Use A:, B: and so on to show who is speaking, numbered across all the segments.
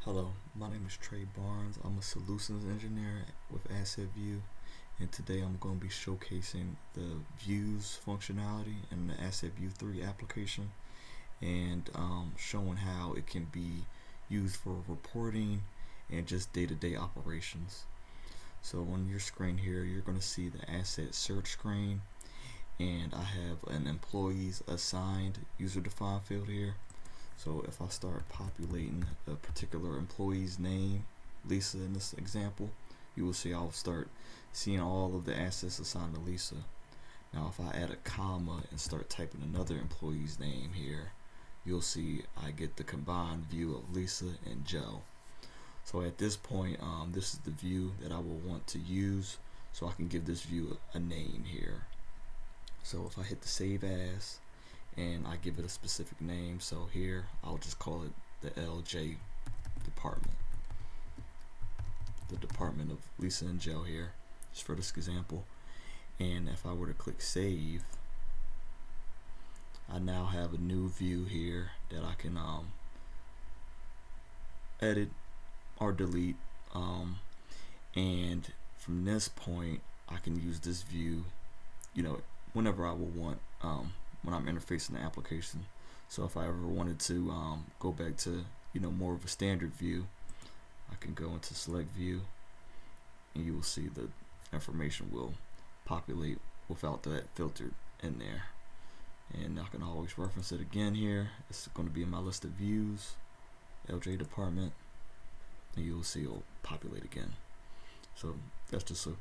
A: Hello, my name is Trey Barnes. I'm a solutions engineer with Asset Vue, and today I'm going to be showcasing the views functionality in the Asset Vue 3 application and showing how it can be used for reporting and just day-to-day operations. So on your screen here, you're going to see the asset search screen, and I have an employees assigned user-defined field here. So if I start populating a particular employee's name, Lisa in this example, you will see I'll start seeing all of the assets assigned to Lisa. Now if I add a comma and start typing another employee's name here, you'll see I get the combined view of Lisa and Joe. So at this point, this is the view that I will want to use, so I can give this view a name here. So if I hit the save as, and I give it a specific name, so here I'll just call it the LJ department, the department of Lisa and Joe here, just for this example. And if I were to click save, I now have a new view here that I can edit or delete, and from this point I can use this view, whenever I will want, when I'm interfacing the application. So if I ever wanted to go back to more of a standard view, I can go into select view, and you will see the information will populate without that filtered in there. And I can always reference it again here. It's going to be in my list of views, LJ department, and you will see it will populate again. So that's just a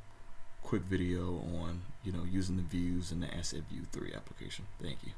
A: quick video on using the views in the Asset Vue 3 application. Thank you.